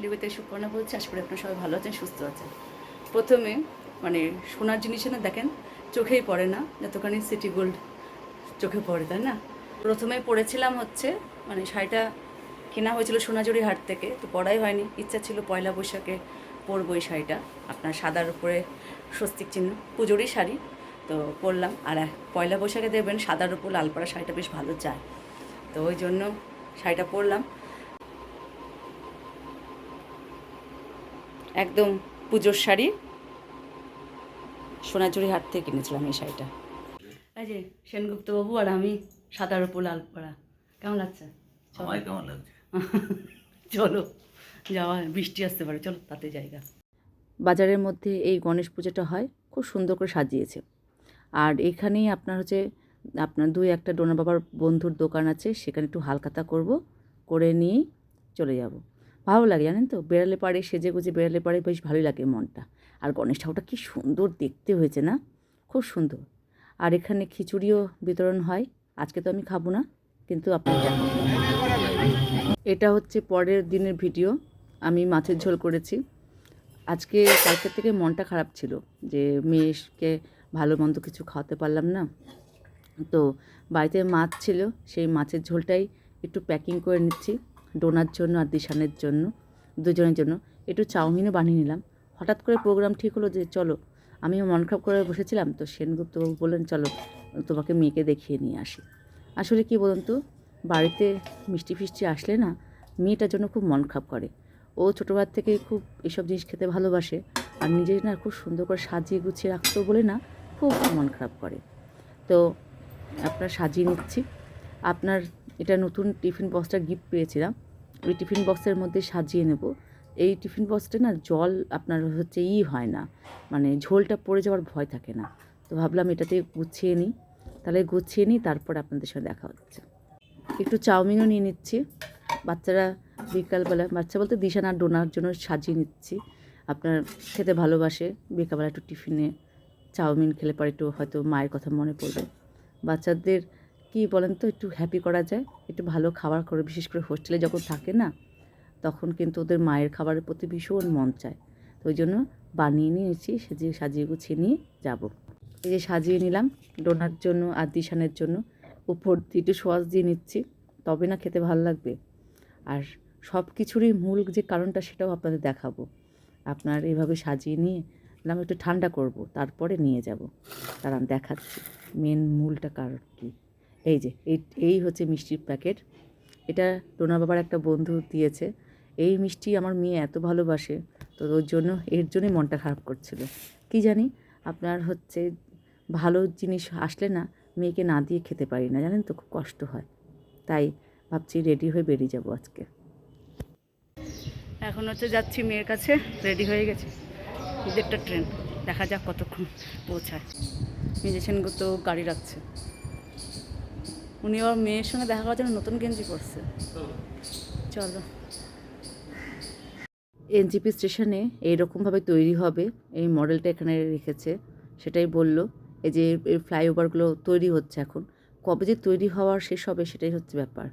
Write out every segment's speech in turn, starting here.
শিলিগুড়িতে সুপর্ণা বলছি। আশা করি আপনারা সবাই ভালো আছেন, সুস্থ আছেন। প্রথমে মানে সোনার জিনিসে না দেখেন চোখেই পড়ে না যতখানি সিটি গোল্ড চোখে পড়ে, তাই না? প্রথমে পড়েছিলাম হচ্ছে মানে শাড়িটা কেনা হয়েছিল সোনাঝুরি হাট থেকে, তো পড়াই হয়নি। ইচ্ছা ছিল পয়লা বৈশাখে পরবো এই শাড়িটা, আপনার সাদার উপরে স্বস্তিক চিহ্ন, পুজোরই শাড়ি তো পরলাম। আর পয়লা বৈশাখে দেখবেন সাদার উপর লাল পরা শাড়িটা বেশ ভালো যায়, তো ওই জন্য শাড়িটা পরলাম। একদম পুজোর শাড়ি, সোনাঝুরি হাট থেকে কিনেছিলাম এই শাড়িটা। এই যে সেনগুপ্তবাবু আর আমি সাদার উপর লাল পরা, কেমন লাগছে? সবাই কেমন লাগছে? চলো যাওয়া, বৃষ্টি আসতে পারে, চলো তাতে জায়গা। বাজারের মধ্যে এই গণেশ পুজোটা হয়, খুব সুন্দর করে সাজিয়েছে। আর এখানেই আপনার হচ্ছে আপনার দুই একটা ডোনা বাবার বন্ধুর দোকান আছে, সেখানে একটু হালখাতা করব, করে নিয়েই চলে যাব। ভালো লাগে জানেন তো, বেড়ালে পাড়ে সেজে গুজে বেড়ালে পাড়ে বেশ ভালোই লাগে মনটা। আর গণেশ ঠাকুরটা কী সুন্দর দেখতে হয়েছে না, খুব সুন্দর। আর এখানে খিচুড়িও বিতরণ হয়, আজকে তো আমি খাবো না, কিন্তু আপনি দেখাবো। এটা হচ্ছে পরের দিনের ভিডিও। আমি মাছের ঝোল করেছি আজকে। কালকের থেকে মনটা খারাপ ছিল যে মেয়েকে ভালো মন্দ কিছু খাওয়াতে পারলাম না, তো বাড়িতে মাছ ছিল, সেই মাছের ঝোলটাই একটু প্যাকিং করে নিচ্ছি ডোনার জন্য আর দিশানের জন্য, দুজনের জন্য। একটু চাউমিনও বানিয়ে নিলাম। হঠাৎ করে প্রোগ্রাম ঠিক হলো যে চলো, আমিও মন খারাপ করে বসেছিলাম, তো সেনগুপ্তবাবু বললেন চলো তোমাকে মেয়েকে দেখিয়ে নিয়ে আসি। আসলে কি বলুন তো, বাড়িতে মিষ্টি ফিষ্টি আসলে না মেয়েটার জন্য খুব মন খারাপ করে। ও ছোটোবেলার থেকে খুব এসব জিনিস খেতে ভালোবাসে, আর নিজে না খুব সুন্দর করে সাজিয়ে গুছিয়ে রাখতো বলে না খুব মন খারাপ করে। তো আপনার সাজিয়ে নিচ্ছি। আপনার এটা নতুন টিফিন বক্সটা গিফট পেয়েছিলাম, ওই টিফিন বক্সের মধ্যে সাজিয়ে নেব। এই টিফিন বক্সটা না জল আপনার হচ্ছে হয় না, মানে ঝোলটা পড়ে যাওয়ার ভয় থাকে না, তো ভাবলাম এটাতে গুছিয়ে নিই। তাহলে গুছিয়ে নিই, তারপর আপনাদের সঙ্গে দেখা হচ্ছে। একটু চাউমিনও নিয়ে নিচ্ছি, বাচ্চারা বিকালবেলা, বাচ্চা বলতে দিশান আর ডোনার জন্য সাজিয়ে নিচ্ছি। আপনার খেতে ভালোবাসে, বিকালবেলা একটু টিফিনে চাউমিন খেলে পরে একটু হয়তো মায়ের কথা মনে পড়বে। বাচ্চাদের কি বলেন তো, একটু হ্যাপি করা যায়, একটু ভালো খাবার করে, বিশেষ করে হোস্টেলে যখন থাকে না, তখন কিন্তু ওদের মায়ের খাবারের প্রতি ভীষণ মন চায়। তো ওই জন্য বানিয়ে নিয়েছি, সাজিয়ে গুছিয়ে নিয়ে যাব। এই যে সাজিয়ে নিলাম ডোনার জন্য আর দিশানের জন্য, উপর দিয়ে একটু সস দিয়ে নিচ্ছি, তবে না খেতে ভালো লাগবে। আর সব কিছুরই মূল যে কারণটা সেটাও আপনাদের দেখাবো। আপনার এভাবে সাজিয়ে নিয়ে আমি একটু ঠান্ডা করব, তারপরে নিয়ে যাব। কারণ দেখাচ্ছি মেন মূলটা কারণ কী। এই যে এই হচ্ছে মিষ্টির প্যাকেট, এটা ডোনা বাবার একটা বন্ধু দিয়েছে। এই মিষ্টি আমার মেয়ে এত ভালোবাসে, তো ওর জন্য এর জন্যই মনটা খারাপ করছিল। কি জানি, আপনার হচ্ছে ভালো জিনিস আসলে না মেয়েকে না দিয়ে খেতে পারি না, জানেন তো, খুব কষ্ট হয়। তাই ভাবছি রেডি হয়ে বেরিয়ে যাব আজকে। এখন হচ্ছে যাচ্ছি মেয়ের কাছে, রেডি হয়ে গেছে, 1:30 ট্রেন, দেখা যাক কতক্ষণ পৌঁছায়। নিজেছেন তো গাড়ি রাখছে, উনি আবার মেয়ের সঙ্গে দেখা করার জন্য নতুন গেঞ্জি পরছে। চলো, এনজিপি স্টেশনে এইরকমভাবে তৈরি হবে, এই মডেলটা এখানে রেখেছে, সেটাই বলল। এই যে এই ফ্লাইওভারগুলো তৈরি হচ্ছে এখন, কবে যে তৈরি হওয়ার শেষ হবে সেটাই হচ্ছে ব্যাপার।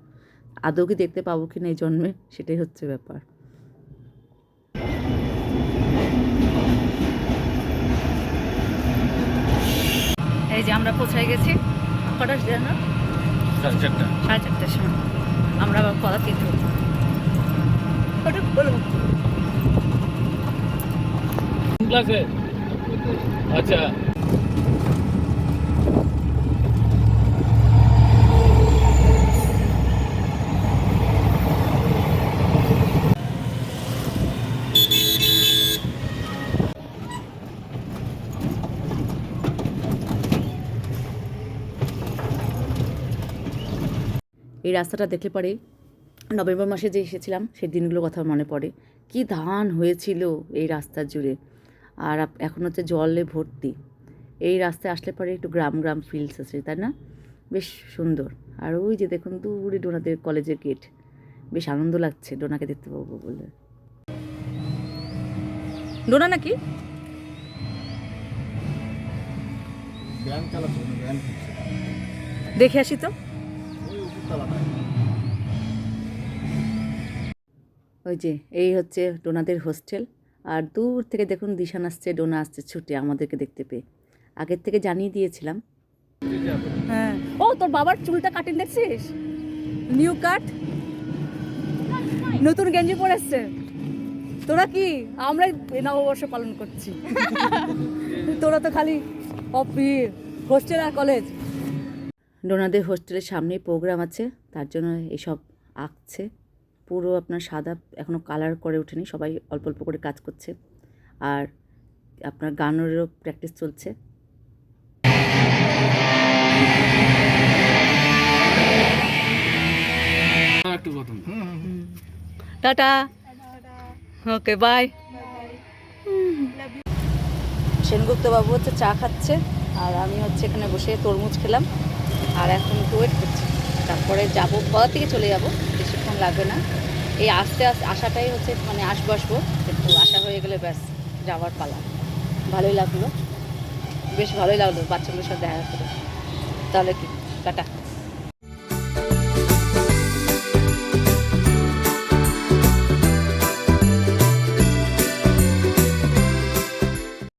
আদৌ কি দেখতে পাবো কি না এই জন্মে, সেটাই হচ্ছে ব্যাপার। এই যে আমরা পৌঁছায় গেছি, কটার না 4:30টার সময় আমরা আবার পদাতিক ক্লাসে। আচ্ছা, এই রাস্তাটা দেখলে পরে নভেম্বর মাসে যে এসেছিলাম সেই দিনগুলোর কথা মনে পড়ে। কি ধান হয়েছিল এই রাস্তার জুড়ে, আর এখন হচ্ছে জলে ভর্তি। এই রাস্তায় আসলে পরে একটু গ্রাম গ্রাম ফিলস আছে, তাই না? বেশ সুন্দর। আর ওই যে দেখুন দূরে ডোনাদের কলেজের গেট, বেশ আনন্দ লাগছে ডোনাকে দেখতে পাবো বলে। ডোনা নাকি দেখে আসি তো। ওই যে এই হচ্ছে ডোনাদের হোস্টেল। আর দূর থেকে দেখুন দিশান আসছে, ডোনা আসছে ছুটে আমাদেরকে দেখতে পেয়ে। আগের থেকে জানিয়ে দিয়েছিলাম। হ্যাঁ, ও তোর বাবার চুলটা কাটিং দেখছিস, নিউ কাট, নতুন গেঞ্জি পরে এসছে। তোরা কি, আমরাই নববর্ষ পালন করছি। তোরা তো খালি হোস্টেল আর কলেজ। ডোনাদের হোস্টেলের সামনেই প্রোগ্রাম আছে, তার জন্য এসব আঁকছে। পুরো আপনার সাদা, এখনও কালার করে ওঠেনি, সবাই অল্প অল্প করে কাজ করছে। আর আপনার গানেরও প্র্যাকটিস চলছে। একটু কথা টাটা, ওকে বাই। সেনগুপ্ত বাবু হচ্ছে চা খাচ্ছে, আর আমি হচ্ছে এখানে বসে তরমুজ খেলাম। আর এখন একটু ওয়েট করছি, তারপরে যাবো, কোথা থেকে চলে যাব, বেশিক্ষণ লাগবে না। এই আস্তে আস্তে আসাটাই হচ্ছে মানে আসবো একটু আসা হয়ে গেলে ব্যাস যাওয়ার পালা। ভালোই লাগলো, বেশ ভালোই লাগলো বাচ্চাগুলোর সাথে দেখা করে। তাহলে কি, টাটা।